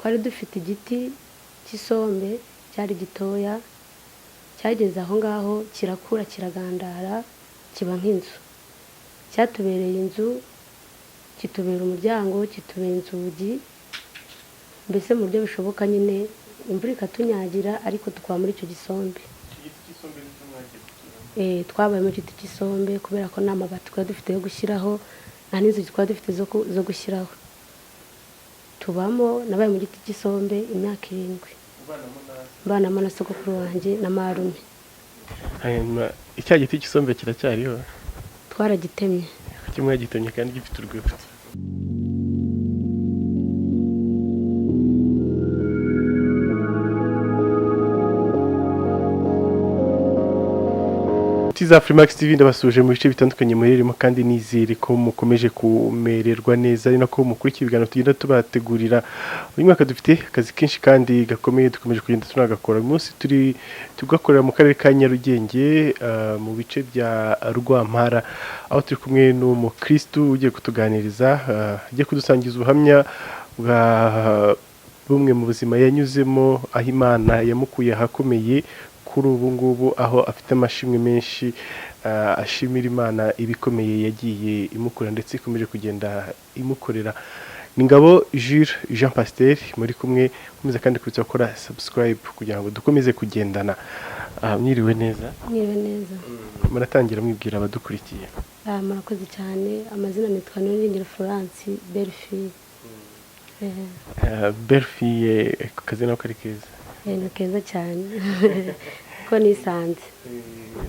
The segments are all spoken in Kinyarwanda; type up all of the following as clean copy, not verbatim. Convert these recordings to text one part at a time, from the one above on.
twari dufite igiti cy'isombe cyari gitoya, cyageze aho ngaho kirakura kiragandara kiba nk'inzu, cyatubereye inzu, kitubera umuryango, kitubera inzugi, mbese mu buryo bishoboka nyine imvura ikatunyagira ariko tukaba muri icyo gisombe. Twabaye mu giti cy'isombe kubera ko nta mabati twari dufite yo gushyiraho, nta n'inzugi twari dufite zo gushyiraho. Tubamo, nabaye mu giti cy'isombe imyaka 7, mbanamo na sogokuru wanjye na marume. Hanyuma icya giti cy'isombe kiracyariho? Twaragitemye. Kuki mwagitemye kandi gifite urwibutso? Tiza Freemax TV ndabasuje mu bice bitandukanye muririmo kandi nizere ko mukomeje kumererwa neza, ari nako mukurikira ibiganiro tugenda tubategurira. Uyu mwaka dufite akazi kenshi kandi gakomeye dukomeje kugenda tunagakora. Uyu munsi tugakorera mu karere ka Nyarugenge, mu bice bya Rwampara, aho turi kumwe n'umukristo ugiye kutuganiriza, agiye kudusangiza ubuhamya bwa bumwe mu buzima yanyuzemo, aho Imana yamukuye ahakomeye kuri ubu ngubu, aho afite amashimwe menshi, ashimira Imana ibikomeye yagiye imukora ndetse ikomeje kugenda imukorera. Ningabo Jules Jean Pasteur muri kumwe, komeza kandi kwitsa gukora subscribe kugira ngo dukomeze kugendana. Mwiriwe neza? Mwiriwe neza. Muratangira mwibwira abadukurikiye. Murakoze cyane, amazina nitwa Niringiro Florence Belle-Fille. Belle-Fille, kazina kari keza? Ni keza cyane ko nisanze.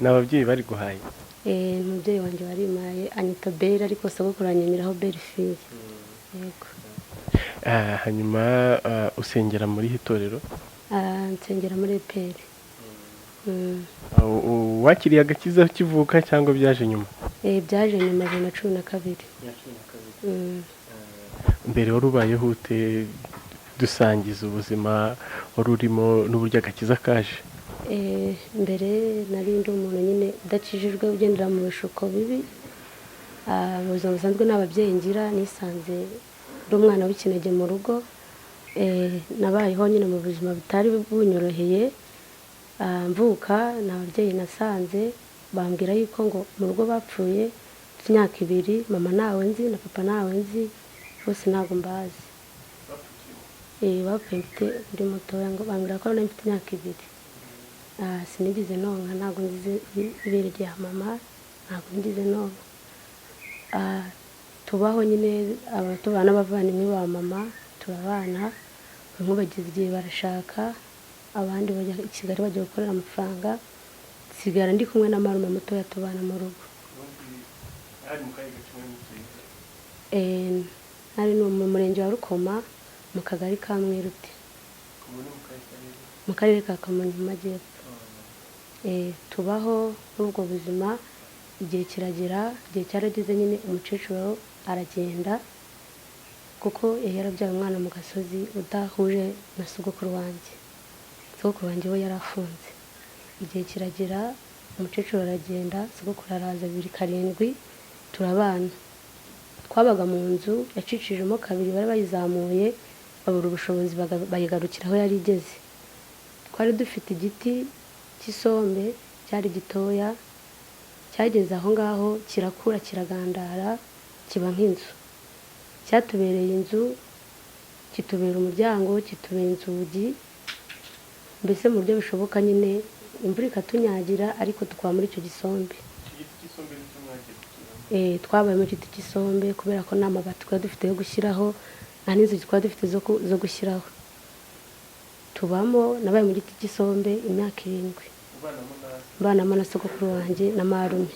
N'ababyeyi bari guhaye? Umubyeyi wanjye warimaye anyita Belle, ariko sogokuru anyemeraho Belle-Fille. Yego. Hanyuma usengera muri itorero? Nsengera muri EPR. Wakiriye agakiza kivuka cyangwa byaje nyuma? Byaje nyuma 2012. Mbere wari ubayeho ute? Dusangiza ubuzima wari urimo n'uburyo agakiza kaje. Mbere nari ndi umuntu nyine udakijijwe ugendera mu bishuko bibi, mu buzima busanzwe n'ababyeyi ngira, nisanze ndi umwana w'ikinege mu rugo. Nabayeho nyine mu buzima bitari bunyoroheye. Mvuka n'ababyeyi nasanze bambwira yuko ngo mu rugo bapfuye imyaka 2, mama nawe nzi na papa nawe nzi, bose ntago mbazi. Bapfuye mfite ndi mutoya, ngo bambwira ko nari mfite imyaka 2. Sinigize nonka, ntago nzize ibere rya mama, ntago ngize nonka. Tubaho nyine tubana n'abavandimwe ba mama, turabana, bamwe bagize igihe barashaka, abandi bajya i Kigali bajya gukorera amafaranga, sigara ndi kumwe na marume mutoya tubana mu rugo. Ari no mu murenge wa Rukoma, mu kagari ka Mwiruti, mu karere ka Kamonyi mu Majyepfo. Tubaho n'ubwo buzima, igihe kiragera, igihe cyarageze nyine umukecuru aragenda, kuko yarabyaye umwana mu gasozi udahuje na sogokuru wanjye. Sogokuru wanjye we yarafunze. Igihe kiragera, umukecuru aragenda, sogokuru araza 2007, turabana. Twabaga mu nzu yacicijemo 2, bari bayizamuye babura ubushobozi bayigarukira aho yari igeze. Twari dufite igiti cy'isombe cyari gitoya, cyageze aho ngaho kirakura kiragandara kiba nk'inzu, cyatubereye inzu, kitubera umuryango, kitubera inzugi, mbese mu buryo bishoboka nyine imvura ikatunyagira ariko tukaba muri icyo gisombe. Twabaye mu giti cy'isombe kubera ko nta mabati twari dufite yo gushyiraho, nta n'inzugi twari dufite zo gushyiraho. Tubamo, nabaye mu giti cy'isombe imyaka 7, mbanamo na sogokuru wanjye na marume,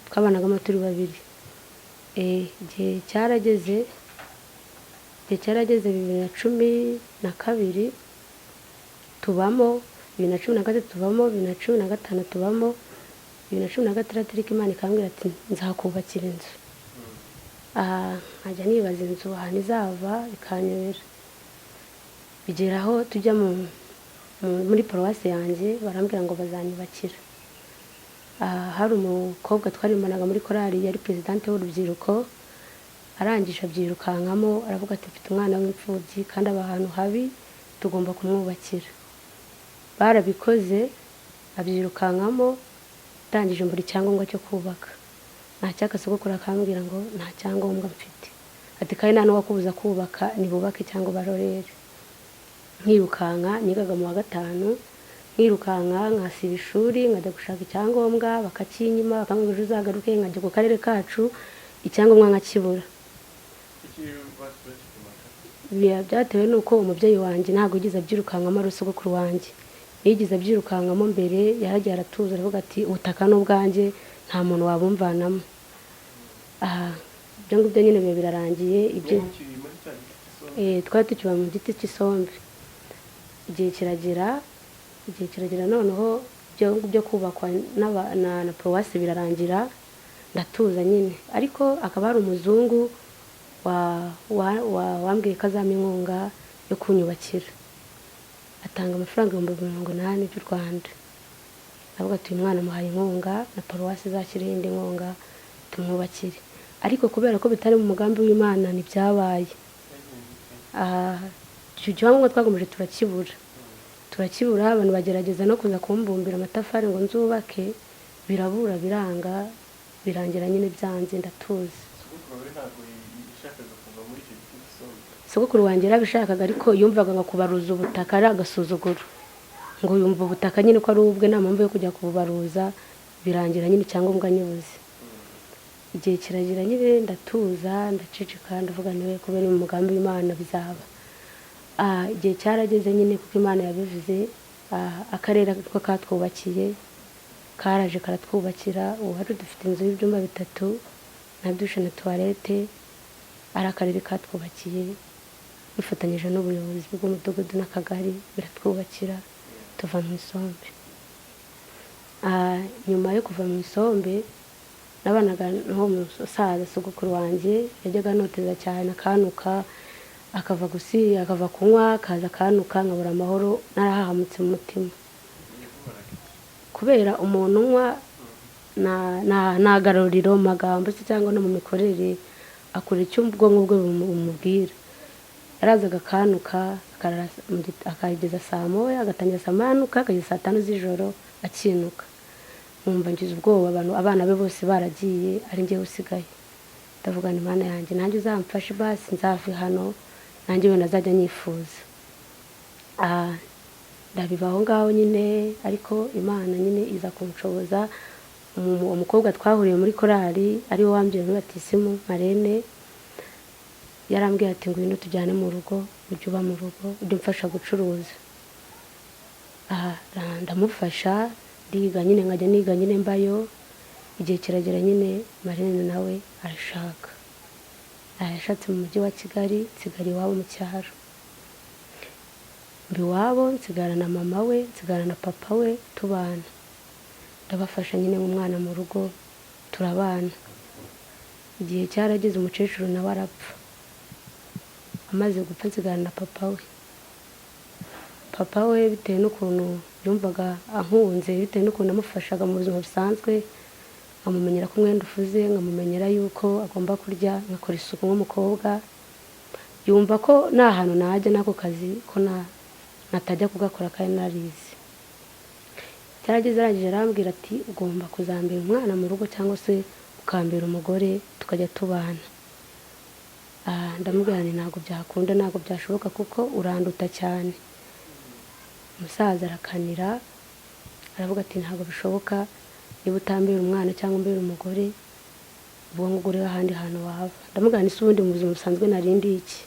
twabanagamo turi 2. Igihe cyarageze 2012 tubamo, 2013 tubamo, 2015 tubamo, 2016 ariko Imana ikambwira ati nzakubakira inzu. Nkajya nibaza inzu ahantu izava, ikanyobera. Bigeraho tujya muri paruwasi yanjye, barambwira ngo bazanyubakira. Hari umukobwa twarimanaga muri korali, yari presidente w'urubyiruko, arangije abyirukankamo aravuga ati mfite umwana w'imfubyi kandi aba ahantu habi tugomba kumwubakira. Barabikoze abyirukankamo, ndangije mbura icyangombwa cyo kubaka. Ntacyaka sogokuru akambwira ngo nta cyangombwa mfite, ati kandi nta n'uwakubuza kubaka, nibubake cyangwa barorere. Nkirukanka nigaga mu wa gatanu, nkirukanka nkasiba ishuri nkajya gushaka icyangombwa bakakinyima, bakambwira ejo uzagaruke, nkajya ku karere kacu icyangombwa nkakibura. Byatewe n'uko umubyeyi wanjye ntabwo yigeze abyirukankamo ari sogokuru wanjye, yigeze abyirukankamo mbere, yaragiye aratuza aravuga ati ubutaka ni ubwanjye nta muntu wabumvanamo. Ibyo ngibyo nyine biba birarangiye. Twari tukiba mu giti cy'isombe. Igihe kiragera noneho byo kubakwa na paruwasi birarangira, ndatuza nyine. Ariko akaba hari umuzungu wambwiye ko azampa inkunga yo kunyubakira, atanga amafaranga 80,000 by'u Rwanda. Avuga ati uyu mwana muhaye inkunga na paruwasi izashyireho indi nkunga tumwubakire. Ariko kubera ko bitari mu mugambi w'Imana ntibyabaye. Icyo cyangombwa twagomeje turakibura, abantu bagerageza no kuza kumbumbira amatafari ngo nzubake, birabura biranga, birangira nyine byanze ndatuza. Sogokuru wanjye yarabishakaga ariko yumvaga ngo kubaruza ubutaka ari agasuzuguro, ngo yumva ubutaka nyine ko ari ubwe, nta mpamvu yo kujya kububaruza, birangira nyine icyangombwa nyibuze. Igihe kiragira nyine ndatuza, ndaceceka, ndavuga niwe kubera mu mugambi w'Imana bizaba. Igihe cyarageze nyine kuko Imana yabivuze, akarere ko katwubakiye karaje karatwubakira. Ubu hari dufite inzu y'ibyumba 3 na dushe na toilette, ari akarere katwubakiye bifatanyije n'ubuyobozi bw'umudugudu n'akagari, biratwubakira tuva mu isombe. Nyuma yo kuva mu isombe nabanaga n'uwo musaza sogokuru wanjye, yajyaga anoteza cyane akanuka, akava kunywa akaza akanuka, nkabura amahoro, narahahamutse mu mutima. Kubera umuntu unywa nta garuriro mu magambo se cyangwa no mu mikorere, akora icyo ubwonko bwe bumubwira. Yarazaga akanuka akageza saa moya, agatangira saa moya anuka, akageza saa 5 z'ijoro akinuka. Nkumva ngize ubwoba, abana be bose baragiye, ari njyewe usigaye. Ndavuga ni Imana yanjye, nanjye uzamfashe basi nzave hano, nanjye we nazajya nyifuza. Ndabibaho ngaho nyine, ariko Imana nyine iza kunshoboza. Umukobwa twahuriye muri korali ari we wambwiye muri batisimu, Marene, yarambwiye ati ngwino tujyane mu rugo, ujye uba mu rugo, ujye umfasha gucuruza. Ndamufasha, ndiga nyine, nkajya niga nyine mbayo. Igihe kiragera nyine Marene nawe arashaka, yashatse mu mujyi wa Kigali, nsigara iwabo mu cyaro. Mbi iwabo nsigara na mama we, nsigara na papa we, tubana. Ndabafasha nyine nk'umwana mu rugo, turabana. Igihe cyarageze umukecuru nawe arapfa. Amaze gupfa nsigara na papa we. Papa we bitewe n'ukuntu yumvaga ankunze, bitewe n'ukuntu amufashaga mu buzima busanzwe, nkamumenyera ko umwenda ufuze, nkamumenyera yuko agomba kurya, nkakora isuku nk'umukobwa, yumva ko nta hantu najya n'ako kazi ko natajya kugakora kandi narize. Cyarageze arangije arambwira ati ugomba kuzambera umwana mu rugo cyangwa se ukambera umugore tukajya tubana. Ndamubwira nti ntabwo byakunda, ntabwo byashoboka kuko uranduta cyane. Umusaza arakanira, aravuga ati ntabwo bishoboka, niba utambera umwana cyangwa umbera umugore, ubwo ngubwo rero ahandi hantu wava. Ndamubwira nti ubundi mu buzima busanzwe narindi iki?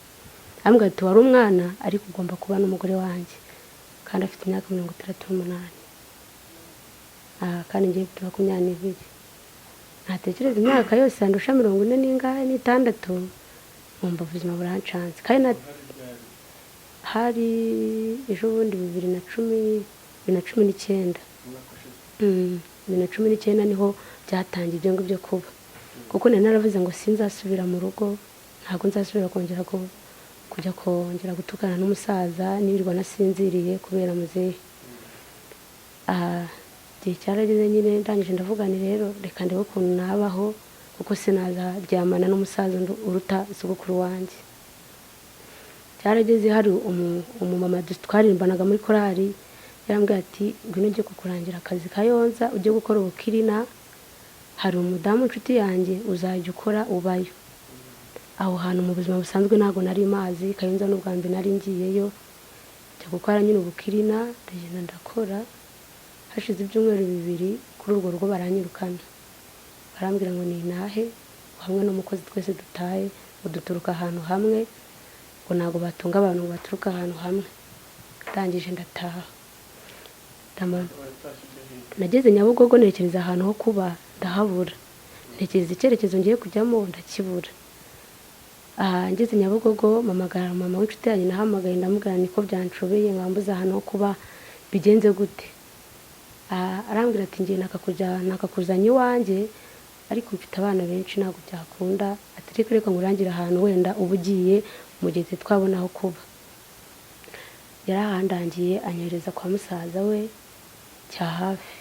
Arambwira ati wari umwana ariko ugomba kuba n'umugore wanjye, kandi afite imyaka 38. Kandi ngiye mfite 22. Natekereza imyaka yose andusha 46, nkumva ubuzima burancanze. Kandi hari ejo bundi 2019 niho byatangiye ibyo ngibyo kuba, kuko nari naravuze ngo sinzasubira mu rugo, ntabwo nzasubira kongera gutukana n'umusaza nirirwa nasinziriye kubera muzehe. Igihe cyarageze nyine ndangije ndavuga ni rero reka ndebe ukuntu nabaho kuko sinazaryamana n'umusaza uruta sogokuru wanjye. Cyarageze hari umumama twaririmbanaga muri korali yarambwiye ati ngwino ujye kukurangira akazi Kayonza ujye gukora ubukirina, hari umudamu inshuti yanjye uzajya ukora ubayo. Aho hantu mu buzima busanzwe ntabwo nari mazi, Kayonza n'ubwa mbere nari ngiyeyo njya gukora nyine ubukirina, ndagenda ndakora. Hashize ibyumweru 2 kuri urwo rugo baranyirukana, barambwira ngo nintahe hamwe n'umukozi twese dutahe, uduturuka ahantu hamwe ngo ntabwo batunga abantu ngo baturuka ahantu hamwe. Ndangije ndataha, nageze Nyabugogo nerekeza ahantu ho kuba ndahabura, ntekereza icyerekezo ngiye kujyamo ndakibura. Ngeze Nyabugogo mpamagara mama w'inshuti yanjye, nahamagaye ndamubwira niko byanshobeye nkambuza ahantu ho kuba bigenze gute. Arambwira ati ngiye nakakuzanye iwanjye ariko mfite abana benshi ntabwo byakunda, ati reka ngurangira ahantu wenda uba ugiye mu gihe twabona aho kuba. Yarahandangiye anyohereza kwa musaza we cya hafi,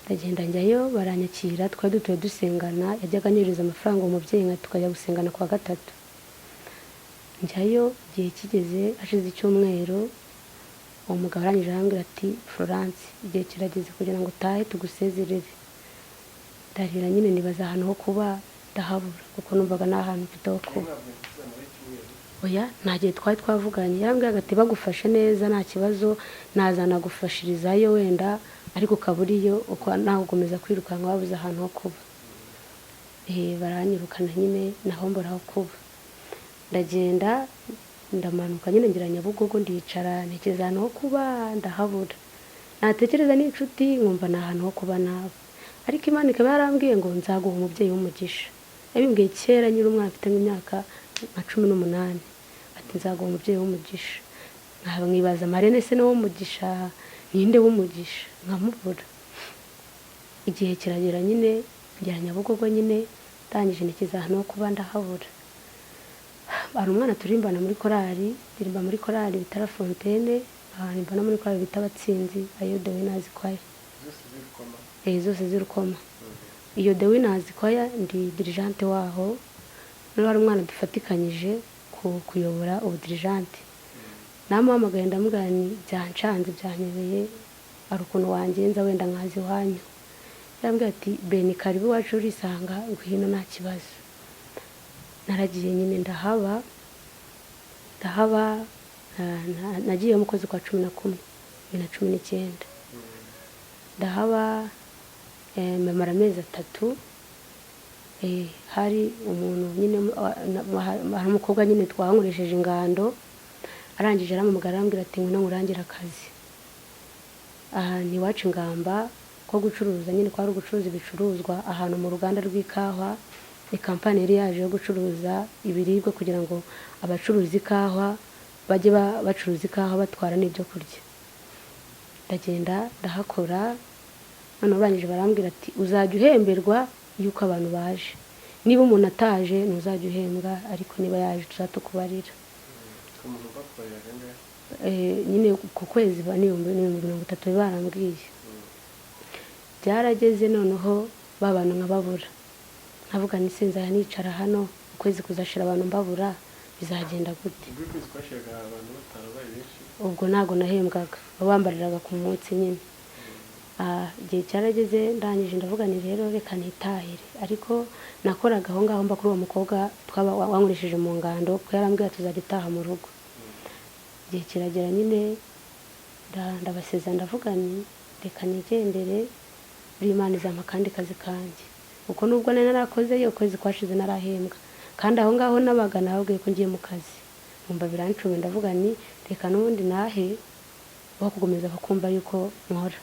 ndagenda njyayo baranyakira, twari dutuye dusengana, yajyaga anyohereza amafaranga umubyeyi nka tukajya gusengana kwa gatatu. Njyayo igihe kigeze hashize icyumweru, uwo mugabo arangije arambwira ati Florence igihe kirageze kugira ngo utahe tugusezerere. Ndarira nyine nibaza ahantu ho kuba ndahabura kuko numvaga nta hantu mfite ho kuba. Oya nta gihe twari twavuganye, yarambwiraga ati bagufashe neza nta kibazo nazanagufashirizayo wenda ariko ukaburiyo uko nawe ugomeza kwirukanka wabuze ahantu ho kuba. Baranyirukana nyine naho mbura aho kuba. Ndagenda ndamanuka nyine ngira Nyabugogo ndicara ntekereza ahantu ho kuba ndahabura, natekereza n'inshuti nkumva nta hantu ho kuba nawe, ariko Imana ikaba yarambwiye ngo nzaguha umubyeyi w'umugisha. Yabimbwiye kera nyiri umwana afite imyaka nka 18, ati nzaguha umubyeyi w'umugisha. Mwibaza Marene se no w'umugisha ninde w'umugisha nkamubura. Igihe kiragera nyine ngira Nyabugogo nyine ndangije ntekereza ahantu ho kuba ndahabura. Hari umwana turimbana muri korali, ndirimba muri korali bita La Fontaine, ndimbana muri korali bita Abatsinzi, ayo The Winners Choir. Zose zirukoma. Iyo The Winners Choir ndi dirigente waho. None hari umwana dufatikanyije kuyobora ubudirigente. Namuhamagaye ndamubwira ni byancanze byanyebeye, ari ukuntu wangenza wenda nkazi wanyu. Yarambwira ati Beni karibu wacu urisanga ngwino nta kibazo. Naragiye nyine ndahaba nagiye mu kwezi kwa 11 2019. Ndahaba mara amezi 3. Hari umuntu nyine hari umukobwa nyine twankoresheje ingando, arangije aramamagara arambwira ati ngwino ngurangira akazi. Ni wacu ingamba ko gucuruza nyine kwari gucuruza ibicuruzwa ahantu mu ruganda rw'ikawa. Ni kampani yari yaje yo gucuruza ibiribwa kugira ngo abacuruzi ikawa bajye bacuruza ikawa batwara n'ibyo kurya. Ndagenda ndahakora, none urangije barambwira ati uzajya uhemberwa yuko abantu baje, niba umuntu ataje ntuzajya uhembwa, ariko niba yaje tuzatukubarira. Nyine ku kwezi ni 30 barambwiye. Byarageze noneho babana nkababura, nkavuga ni sinzaya nicara hano ukwezi kuzashira abantu mbabura bizagenda gute. Ubwo ntago nahembwaga, babambariraga ku munsi nyine. Igihe cyarageze ndangije ndavuga ni rero reka nitahire, ariko nakoraga aho ngaho mba kuri uwo mukobwa wankoresheje mu ngando ko yarambwiye tuzajya itaha mu rugo. Igihe kiragera nyine ndabaseza ndavuga ni reka nigendere, Imana izampa kandi kazi kanjye, kuko nubwo nari narakoze yo kwezi kwashize narahembwa, kandi aho ngaho nabaga nababwiye ko ngiye mu kazi. Numva birancume ndavuga ni reka n'ubundi nahe bakugomeza bakumva yuko nkora.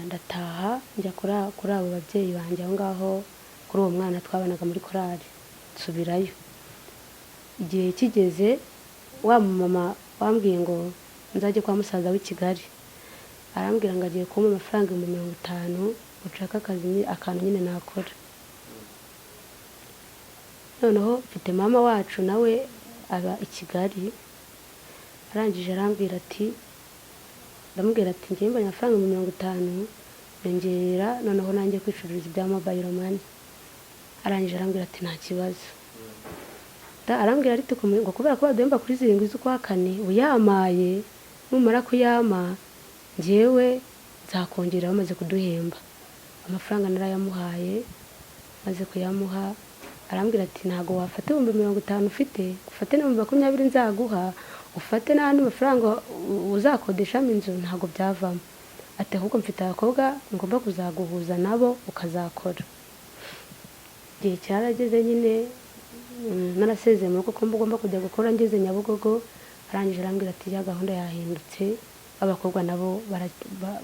Ndataha njya kuri abo babyeyi banjye aho ngaho kuri uwo mwana twabanaga muri korali, nsubirayo. Igihe kigeze wa mama wambwiye ngo nzajye kwa musaza w'i Kigali, arambwira ngo agiye kumpa amafaranga 50 ushaka akazi akantu nyine nakora. Noneho mfite mama wacu nawe aba i Kigali, arangije arambwira ati ndamubwira ati ngiye mbanya amafaranga 50 yongerera noneho nanjye kwicururiza ibya mobile money. Arangije arambwira ati nta kibazo. Arambwira ariko ngo kubera ko baduhemba kuri 7 z'ukwa kane uyamaye numara kuyama njyewe nzakongera bamaze kuduhemba. Amafaranga narayamuhaye, maze kuyamuha arambwira ati ntago wafata 50 ufite, ufate na 20 nzaguha, ufate n'andi mafaranga uzakodeshamo inzu ntago byavamo. Ati ahubwo mfite abakobwa ngomba kuzaguhuza nabo ukazakora. Igihe cyarageze nyine narasezeye mu rugo ko ngomba kujya gukora ngeze Nyabugogo. Arangije arambwira ati ya gahunda yahindutse, abakobwa nabo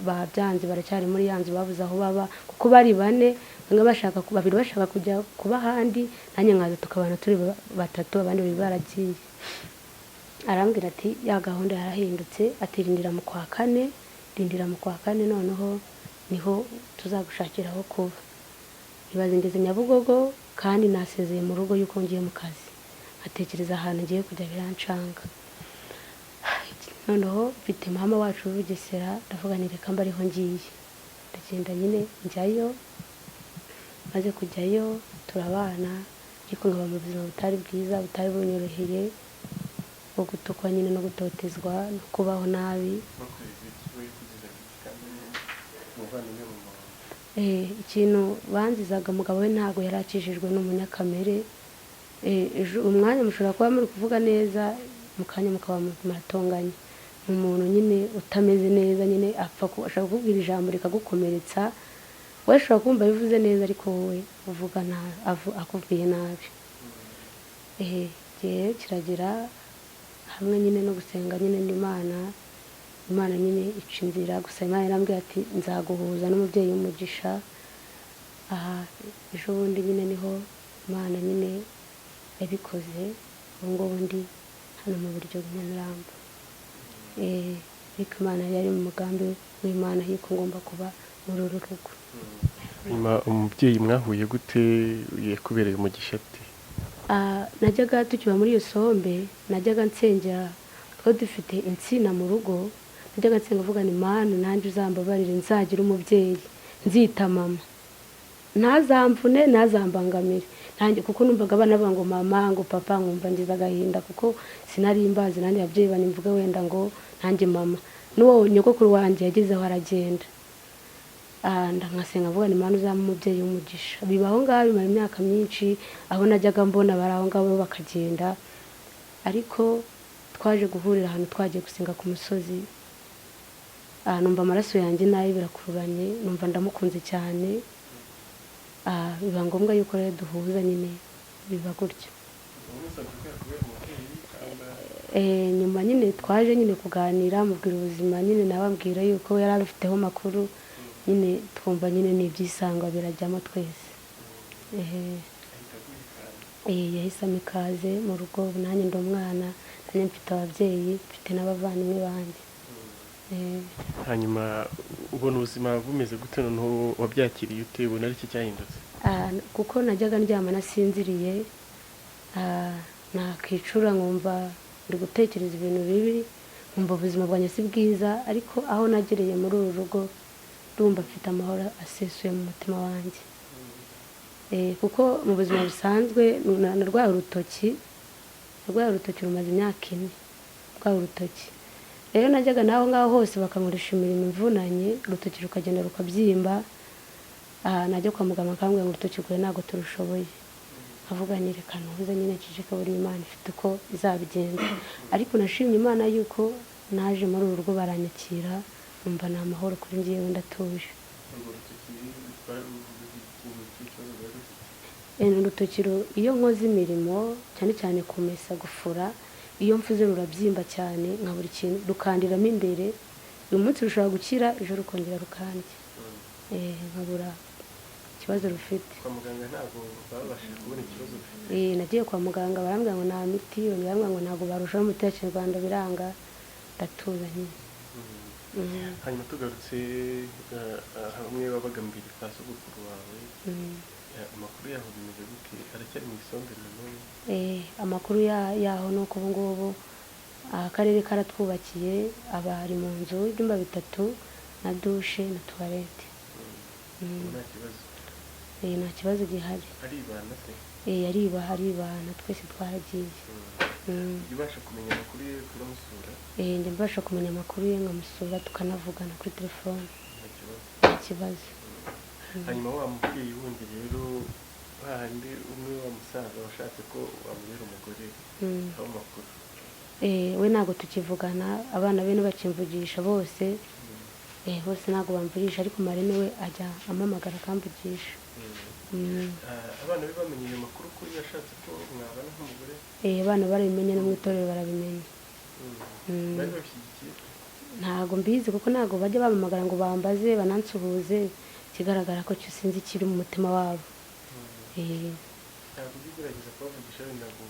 babyanze baracyari muri yanzu babuze aho baba kuko bari bane, bamwe bashaka babiri bashaka kujya kuba handi nanjye nkaza tukabana turi batatu abandi bari baragiye. Arambwira ati ya gahunda yarahindutse, ati rindira mu kwa kane, rindira mu kwa kane noneho niho tuzagushakira aho kuba. Ibaze ngeze Nyabugogo kandi nasezeye mu rugo yuko ngiye mu kazi, atekereza ahantu ngiye kujya birancanga. Noneho mfite mama wacu w'Ubugesera, ndavuga ni reka mba ariho ngiye. Ndagenda nyine njyayo, maze kujyayo turabana ariko nkaba mu buzima butari bwiza butari bunyoroheye bwo gutukwa nyine no gutotezwa no kubaho nabi. Ikintu banzizaga umugabo we ntago yarakijijwe n'umunyakamere. Ejo umwanya mushobora kuba muri kuvuga neza mukanya mukaba muratonganya. Umuntu nyine utameze neza nyine apfa ashaka kubwira ijambo rikagukomeretsa, we ashobora kumva bivuze neza ariko wowe uvuga akubwiye nabi. Gihe kiragira hamwe nyine no gusenga nyine Imana nyine ica inzira. Gusa Imana irambwira ati nzaguhuza n'umubyeyi w'umugisha. Ejo bundi nyine niho Imana nyine yabikoze, ubu ngubu ndi hano mu buryo bw'Inyamirambo. Ariko Imana yari mu mugambi w'Imana yuko ngomba kuba muri uru rugo. Nyuma umubyeyi mwahuye gute yakubereye umugisha ati? Najyaga tukiba muri iyo sombe, najyaga nsengera ko dufite insina mu rugo. Najyaga nsenga avuga ni Mana nanjye uzambabarire nzagira umubyeyi nzita mama, ntazamvune ntazambangamire nanjye kuko numvaga abana bavuga ngo mama ngo papa, nkumva ngize agahinda kuko sinari imbazi nanjye ababyeyi banimvuga wenda ngo nanjye mama. N'uwo nyogokuru wanjye yagezeho aragenda. Nkasenga avuga ni Mana uzampa umubyeyi w'umugisha. Bibaho ngaho bimara imyaka myinshi, aho najyaga mbona bari aho ngaho bakagenda. Ariko twaje guhurira ahantu twagiye gusenga ku musozi. Numva amaraso yanjye nayo birakururanye, numva ndamukunze cyane. Biba ngombwa yuko rero duhuza nyine biba gutyo. Nyuma nyine twaje nyine kuganira mubwira ubuzima nyine nababwira yuko yari abifiteho makuru nyine twumva nyine n'ibyisangwa birajyamo twese. Yahisemo ikaze mu rugo, nanjye ndi umwana, nanjye mfite ababyeyi, mfite n'abavandimwe banjye. Hanyuma ubona ubuzima bumeze gute noneho wabyakiriye ute, ubona ari iki cyahindutse? Kuko najyaga ndyama nasinziriye, nakicura nkumva ndi gutekereza ibintu bibi, nkumva ubuzima bwanjye si bwiza. Ariko aho nagereye muri uru rugo ndumva mfite amahoro asesuye mu mutima wanjye. Kuko mu buzima busanzwe narwaye urutoki rumaze imyaka 4 rwaye urutoki. Rero najyaga naho ngaho hose bakankoresha imirimo imvunanye, urutoki rukagenda rukabyimba. Najya kwa muganga akambwira ngo urutoki rwawe ntabwo turushoboye. Avuga nyereka ntuze nyine kijika buri Imana ifite uko izabigenza. Ariko nashimye Imana yuko naje muri uru rugo baranyakira, numva ni amahoro kuri njyewe ndatuje. Urutoki iyo nkoze imirimo cyane cyane kumesa, gufura, iyo mfuze rurabyimba cyane nkabura ikintu rukandiramo imbere. Uyu munsi rushobora gukira ejo rukongera rukandya. Nkabura ikibazo rufite. Kwa muganga ntabwo babashije kubona ikibazo ufite? Nagiye kwa muganga barambwira ngo nta miti, barambwira ngo ntabwo barushaho umuti wa Kinyarwanda biranga, ndatuza nyine. Hanyuma tugarutse hamwe wabaga mbere kwa sogokuru wawe, amakuru yaho bimeze gute? Aracyari mu isombe na none? Amakuru yaho ni uko ubu ngubu akarere karatwubakiye, aba ari mu nzu y'ibyumba 3 na dushe na tuwarete. nta kibazo nta kibazo gihari. aribana se aribana twese twaragiye. ubasha kumenya amakuru ye kuramusura njye mbasha kumenya amakuru ye nkamusura tukanavugana kuri telefone nta kibazo nta kibazo. hanyuma wa mubyeyi wundi rero hahandi umwe wa musaza washatse ko wamubera umugore aho makuru we ntabwo tukivugana, abana be ntibakimvugisha bose. Bose ntabwo bamvugisha, ariko marene we ajya ampamagara akamvugisha. abana be bamenye ayo makuru ko yashatse ko mwabana nk'umugore? Abana barabimenye no mu itorero barabimenye. bari babishyigikiye? ntabwo mbizi kuko ntabwo bajya bampamagara ngo bambaze banansuhuze, ikigaragara ko cyo sinzi ikiri mu mutima wabo. ntabwo ujya ugerageza kubavugisha wenda ngo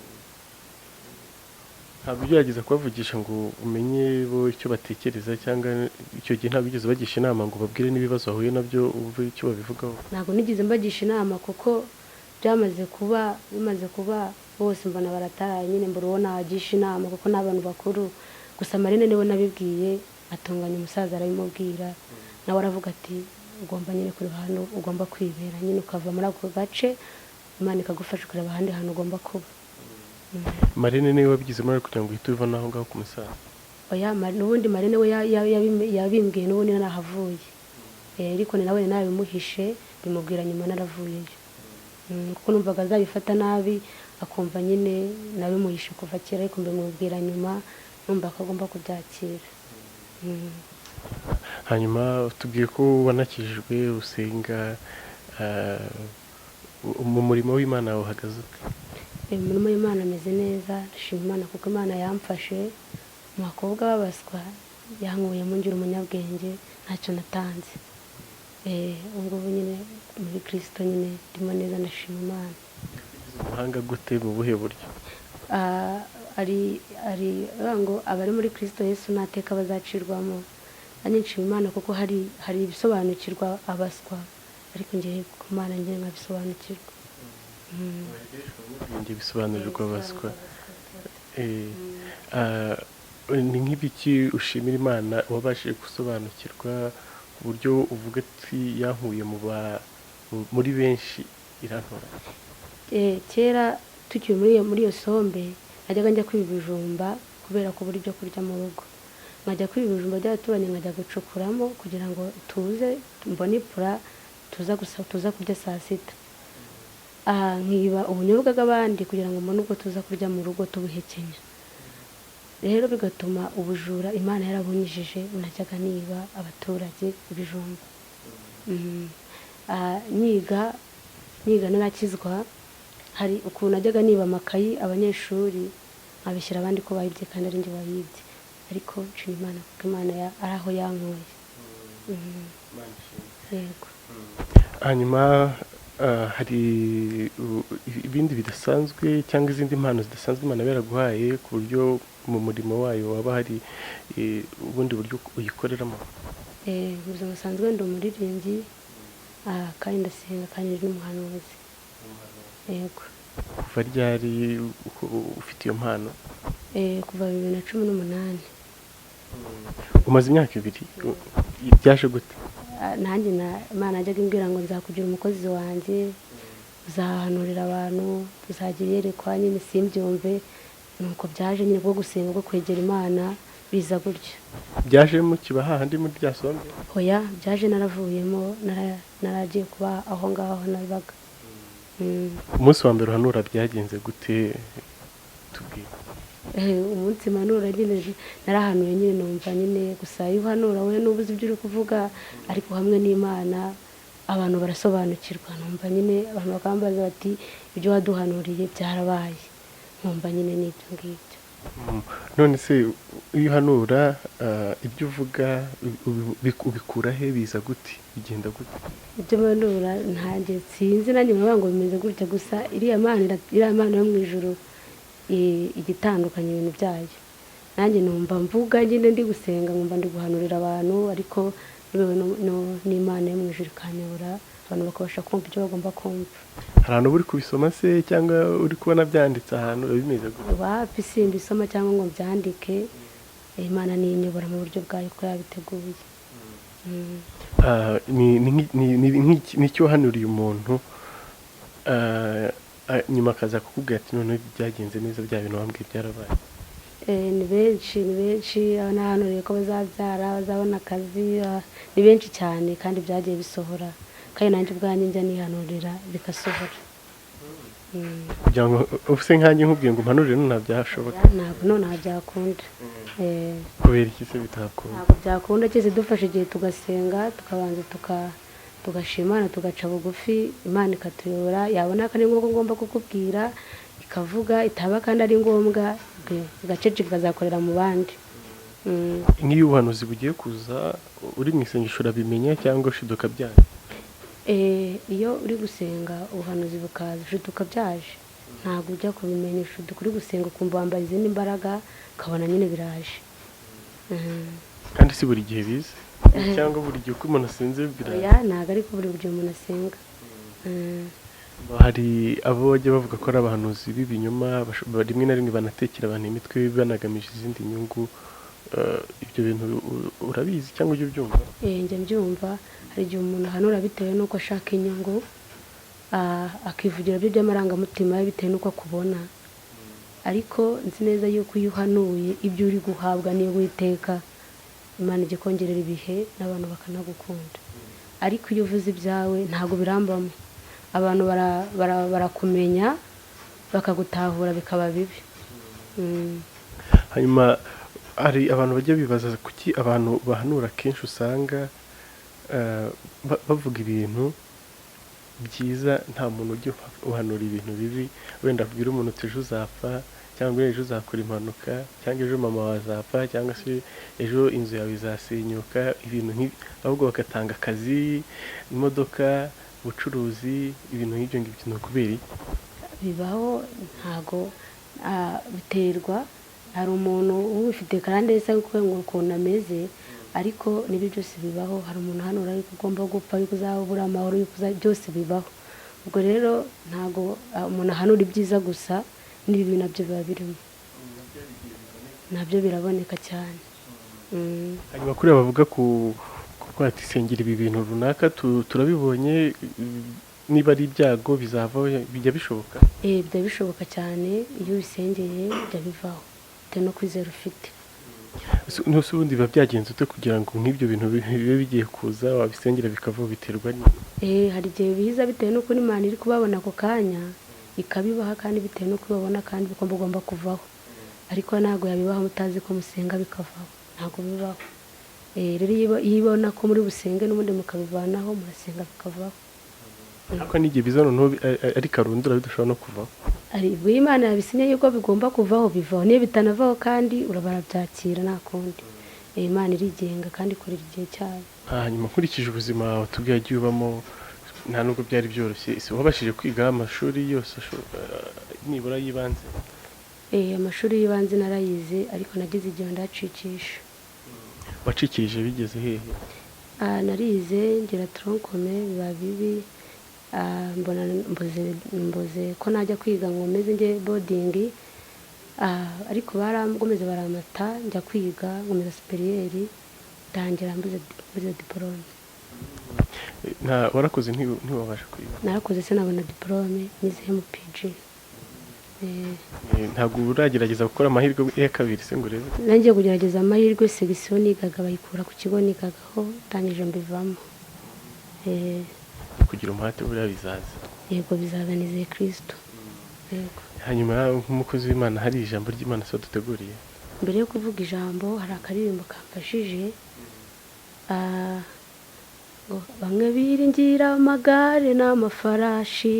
ntabwo ugerageza kubavugisha ngo umenye bo icyo batekereza, cyangwa icyo gihe ntabwo ugeze bagisha inama ngo babwire n'ibibazo bahuye nabyo wumve icyo babivugaho? ntabwo nigeze mbagisha inama kuko bimaze kuba bose mbona barataraye, nyine mbura uwo nagisha inama kuko ni abantu bakuru. gusa marene niwe nabibwiye, atunganya umusaza arabimubwira, nawe aravuga ati ugomba nyine kureba hano ugomba kwibera, nyine ukava muri ako gace Imana ikagufasha kureba ahandi hantu ugomba kuba. marene niwe wabigizemo uruhare kugira ngo uhite uva naho ngaho ku musaza? n'ubundi marene we yabimbwiye n'ubundi narahavuye, ariko ni nawe narabimuhishe bimubwira nyuma naravuyeyo. kuko numvaga azabifata nabi akumva nyine nabimuhishe kuva kera, ariko mbimubwira nyuma numva ko agomba kubyakira. hanyuma tubwiye ko wanakijijwe usenga, mu murimo w'Imana uhagaze ute? umurimo w'Imana ameze neza, ndashima Imana kuko Imana yamfashe mu bakobwa babaswa, yankuyemo ngira umunyabwenge, ntacyo natanze. ubungubu nyine muri Kristo nyine ndimo neza, ndashima Imana. umuhanga gute, mu buhe buryo? ari ngo abari muri Kristo Yesu nta teka bazacirwamo. nanjye nshima Imana kuko hari ibisobanukirwa abaswa, ariko ngewe ku Mana ngewe nkabisobanukirwa. ubwenge bisobanurirwa abaswa. ni nk'ibiki ushimira Imana wabashije gusobanukirwa ku buryo uvuga ati yankuye muri benshi irantora? kera tukiri muri iyo sombe najyaga njya kwiba ibijumba kubera kubura ibyo kurya mu rugo, nkajya kwiba ibijumba by'abaturanyi nkajya gucukuramo kugira ngo tuze mbone ipura tuza kurya saa sita. nkiba ubunyobwa bw'abandi kugira ngo mbone ubwo tuza kurya mu rugo tubuhekenya. rero bigatuma ubujura Imana yarabunyijije, najyaga niba abaturage ibijumba. nyiga narakizwa, hari ukuntu najyaga niba amakayi abanyeshuri nkabishyira abandi ko bayibye kandi ari njye wayibye, ariko nshima Imana kuko Imana ari aho yankuye. yego. hanyuma hari ibindi bidasanzwe cyangwa izindi mpano zidasanzwe Imana yaraguhaye ku buryo mu murimo wayo waba hari ubundi buryo uyikoreramo? mu buzima busanzwe ndi umuririmbyi, kandi ndasenga kandi ndi n'umuhanuzi. yego. kuva ryari ufite iyo mpano? kuva 2018. umaze imyaka 2. byaje gute? nanjye Imana yajyaga imbwira ngo nzakugira umukozi wanjye, uzahanurira abantu, uzagira iyerekwa, nyine simbyumve. nuko byaje nyine bwo gusenga, bwo kwegera Imana, biza gutyo. byaje mu kiba hahandi muri rya sombe? oya, byaje naravuyemo, naragiye kuba aho ngaho nabaga. umunsi wa mbere uhanura byagenze gute? tubwire. umunsi manura nyine narahanuye, nyine numva nyine, gusa iyo uhanura we n'ubuze ibyo uri kuvuga, ariko hamwe n'Imana abantu barasobanukirwa. numva nyine abantu bakambaza bati ibyo waduhanuriye byarabaye, nkumva nyine n'ibyo ngibyo. none se iyo uhanura ibyo uvuga ubikura he? biza gute? bigenda gute? ibyo manura ntange sinzi, nanjye nkavuga ngo bimeze gutya, gusa iriya Mana yo mu ijuru igitandukanye ibintu byayo. nanjye numva mvuga nyine ndi gusenga, nkumva ndi guhanurira abantu, ariko nibewe n'Imana yo mu ijuru ikanyobora, abantu bakabasha kumva ibyo bagomba kumva. hari ahantu uri kubisoma se, cyangwa uri kubona byanditse ahantu bimeze gute? wapi simbisoma cyangwa ngo byandike, Imana niyo inyobora mu buryo bwayo ko yabiteguye. n'icyo wahanuriye umuntu nyuma akaza kukubwira ati none byagenze neza bya bintu wambwiye byarabaye. Ni benshi nahanuriye ko bazabyara bazabona akazi, ni benshi cyane kandi byagiye bisohora, kandi nanjye ubwanjye njya nihanurira bigasohora. kugira ngo ufise nkanjye nkubwiye ngo mpanurire none ntabyashoboka. Ntabwo nonaha byakunda. Kubera iki se bitakunda? Ntabwo byakunda cyese dufashe igihe tugasenga tukabanza tugashimana tugaca bugufi, Imana ikatuyobora, yabona ko ari ngombwa ngomba kukubwira ikavuga, itaba kandi ari ngombwa igaceceka ikazakorera mu bandi. Nk'iyo ubuhanuzi bugiye kuza uri mu isengesho urabimenya cyangwa ushiduka byaje? Iyo uri gusenga ubuhanuzi bukaza ushiduka byaje, ntabwo ujya kubimenya, ushiduka uri gusenga ukumva wambaye izindi mbaraga ukabona nyine biraje. Kandi si buri gihe bize cyangwa buri gihe uko umuntu asenze biraje? Ntabwo ariko buri gihe umuntu asenga. Hari abo bajya bavuga ko ari abahanuzi b'ibinyoma, rimwe na rimwe banatekera abantu imitwe banagamije izindi nyungu. Ibyo bintu urabizi cyangwa ujya ubyumva? Njya mbyumva. Hari igihe umuntu ahanura bitewe n'uko ashaka inyungu, akivugira byo by'amarangamutima ye bitewe n'uko akubona, ariko nzi neza yuko iyo uhanuye ibyo uri guhabwa niyo witeka, Imana ijya ikongerera ibihe n'abantu bakanagukunda. Ariko iyo uvuze ibyawe ntabwo birambamo, abantu barakumenya bakagutahura bikaba bibi. Hanyuma hari abantu bajya bibaza kuki abantu bahanura kenshi usanga bavuga ibintu byiza, nta muntu ujya uhanura ibintu bibi, wenda abwira umuntu uti ejo uzapfa, cyangwa ejo uzakora impanuka, cyangwa ejo mama wazapfa, cyangwa se ejo inzu yawe izasenyuka, ibintu nk'ibi, ahubwo bagatanga akazi, imodoka, ubucuruzi, ibintu nk'ibyo ngibyo. Ni ukubera iki? Bibaho, ntago biterwa, hari umuntu ubifite kandi ese ukuntu ameze, ariko n'ibyo byose bibaho. Hari umuntu hanura yuko ugomba gupfa, yuko uzabura amahoro, byose bibaho. Ubwo rero ntago umuntu ahanura ibyiza gusa, n'ibibi nabyo biba birimo, nabyo biraboneka cyane. Hanyuma kuri bavuga kwatisengera ibi bintu runaka turabibonye, niba ari ibyago bizavaho, bijya bishoboka? Bijya bishoboka cyane, iyo ubisengeye bijya bivaho bitewe no kwizera ufite. Ntuse ubundi biba byagenze ute kugira ngo nk'ibyo bintu bibe bigiye kuza wabisengera bikavaho, biterwa n'iki? Hari igihe biza bitewe n'uko Imana iri kubabona ako kanya ikabibaha, kandi bitewe n'uko babona kandi bigomba kuvaho, ariko ntabwo yabibaha mutazi ko musenga bikavaho, ntabwo bibaho. Rero iyo ibona ko muri busenge n'ubundi mukabivanaho, murasenga bikavaho. Ariko n'igihe biza noneho ari karundura bidashobora no kuvaho? Ari ubwo Imana yabisinye yuko bigomba kuvaho bivaho, niyo bitanavaho kandi barabyakira nta kundi. Imana irigenga kandi ikorera igihe cyayo. Hanyuma nkurikije ubuzima watubwiye agiye ubamo, nta nubwo byari byoroshye, wabashije kwiga amashuri yose nibura y'ibanze? Amashuri y'ibanze narayize, ariko nagize igihe ndacikisha. Wacikirije bigeze hehe? Narize ngira tronkome biba bibi, mbona mbuze ko najya kwiga ngo meze nge boarding, ariko baragomeze baramata njya kwiga ngomeza superieri, ndangira mbuze diplome. Warakoze ntiwabasha kwiga? Narakoze sinabona diplome, nize MPG. Ntabwo uragerageza gukora amahirwe ya kabiri se ngo urebe? Nangiye kugerageza amahirwe, segisiyo nigaga bayikura ku kigo nigagaho, ndangije mbivamo. Kugira umuhate buriya bizaza? Yego bizaza, nizeye Kristo. Yego. Hanyuma nk'umukozi w'Imana hari ijambo ry'Imana se duteguriye? Mbere yo kuvuga ijambo hari akaririmbo kamfashije, bamwe biringira amagare n'amafarashi,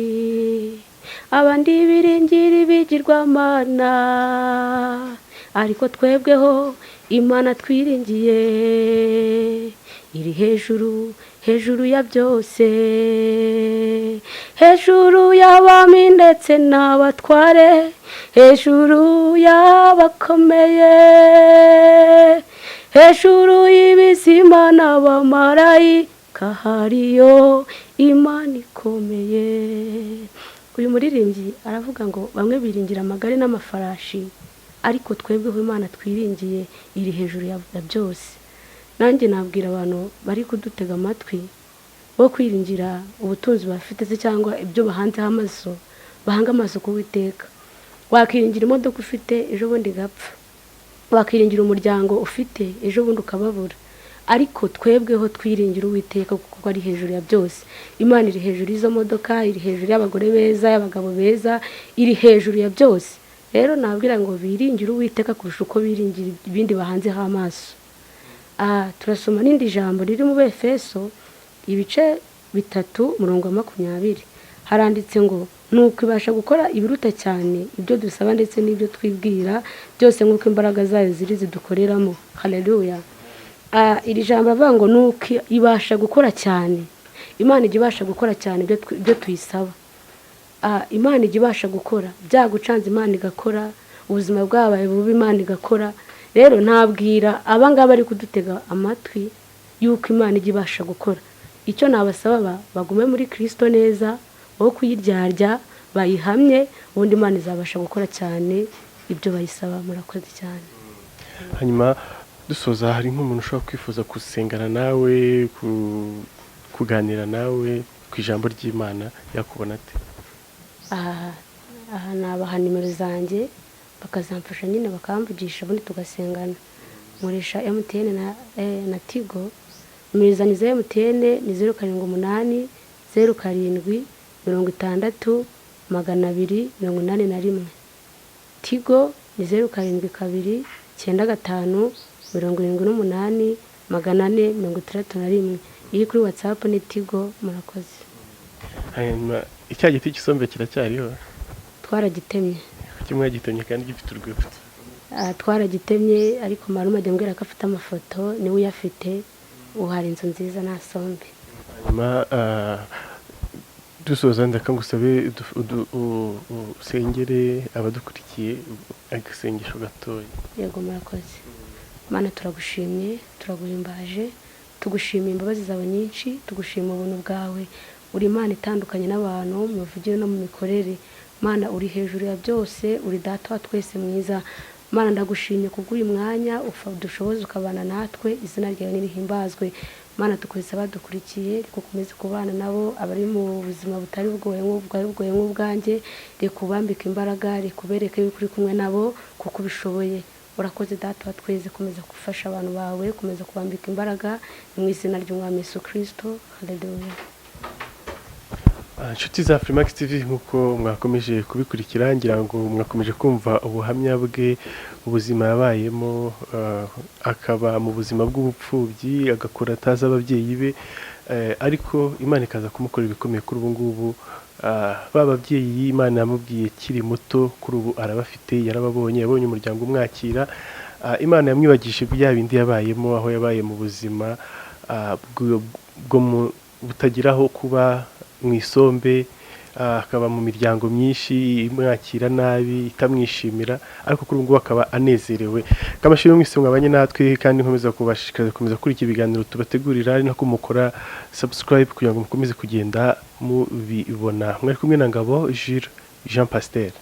abandi biringira ibigirwamana, ariko twebweho Imana twiringiye iri hejuru ya byose, hejuru y'abami ndetse n'abatware, hejuru y'abakomeye, hejuru y'ibizima n'abamarayika hariyo Imana ikomeye. Uyu muririmbyi aravuga ngo bamwe biringira amagare n'amafarashi, ariko twebweho Imana twiringiye iri hejuru ya byose. nanjye nabwira abantu bari kudutega amatwi bo kwiringira ubutunzi bafite se cyangwa ibyo bahanzeho amaso, bahanga amaso ku Uwiteka. Wakiringira imodoka ufite ejo bundi igapfa, wakiringira umuryango ufite ejo bundi ukababura, ariko twebweho twiringira Uwiteka kuko ari hejuru ya byose. Imana iri hejuru y'izo modoka, iri hejuru y'abagore beza, y'abagabo beza, iri hejuru ya byose. Rero nabwira ngo biringire Uwiteka kurusha uko biringira ibindi bahanzeho amaso. Turasoma n'indi jambo riri mu Befeso ibice 3:20, haranditse ngo nuko ibasha gukora ibiruta cyane ibyo dusaba ndetse n'ibyo twibwira byose nk'uko imbaraga zayo ziri zidukoreramo. Haleluya. Iri jambo avuga ngo nuko ibasha gukora cyane. Imana ijya ibasha gukora cyane ibyo tuyisaba. Imana ijya ibasha gukora, byagucanze Imana igakora, ubuzima bwabaye bubi Imana igakora. Rero ntabwira abangaba ari kudutega amatwi yuko Imana ijya ibasha gukora. Icyo nabasaba bagume muri Kristo neza, wo kuyiryarya bayihamye, ubundi Imana izabasha gukora cyane ibyo bayisaba. Murakoze cyane. Hanyuma dusoza, hari nk'umuntu ushobora kwifuza gusengana nawe, kuganira nawe ku ijambo ry'Imana, yakubona ate? Aha nabaha nimero zanjye bakazamfasha nyine bakamvugisha, ubundi tugasengana. Nkoresha MTN na Tigo. Nimero zanjye za MTN ni 078 07 60 281. Tigo ni 072 95 78 461. Iri kuri WhatsApp ni Tigo. Murakoze. Hanyuma icya giti cy'isombe kiracyariho? Twaragitemye. Kimwe gitemye kandi gifite urwibutso. Twaragitemye, ariko marume ajya mbwira ko afite amafoto, niwe uyafite, uhari inzu nziza nta sombe. Hanyuma dusoza ndakangusabe usengere abadukurikiye agasengesho gatoya. Yego murakoze. Mana turagushimye, turaguhimbaje, tugushimiye imbabazi zawe nyinshi, tugushima ubuntu bwawe. Uri Imana itandukanye n'abantu mu mivugire no mu mikorere. Mana uri hejuru ya byose, uri data wa twese mwiza. Mana ndagushimye kubw'uyu mwanya dushoboza ukabana natwe, izina ryawe nirihimbazwe. Mana tukwese abadukurikiye, ukomeze kubana nabo, abari mu buzima butari bugoye nk'ubwanjye, reka ubambike imbaraga, reka ubereke yuko uri kumwe nabo kuko ubishoboye. Urakoze data wa twese, komeza gufasha abantu bawe, komeza kubambika imbaraga mu izina ry'Umwami Yesu Kristo. Haleluya. Inshuti za Freemax TV, nk'uko mwakomeje kubikurikira, ngira ngo mwakomeje kumva ubuhamya bwe, ubuzima yabayemo, akaba mu buzima bw'ubupfubyi, agakora atazi ababyeyi be, ariko Imana ikaza kumukorera ibikomeye kuri ubu ngubu. Ba babyeyi Imana yamubwiye kiri muto, kuri ubu arabafite, yarababonye, yabonye umuryango umwakira. Imana yamwibagije bya bindi yabayemo, aho yabaye mu buzima bwo butagiraho kuba mu isombe, akaba mu miryango myinshi imwakira nabi, itamwishimira, ariko kuri ubu akaba anezerewe. Kamashimwe mwese mwabanye natwe, kandi nkomeza kubashishikariza komeza kuri iki biganiro tubategurira, ari nako mukora subscribe kugira ngo mukomeze kugenda mubibona. Mwari kumwe na Ngabo Jules Jean Pasteur.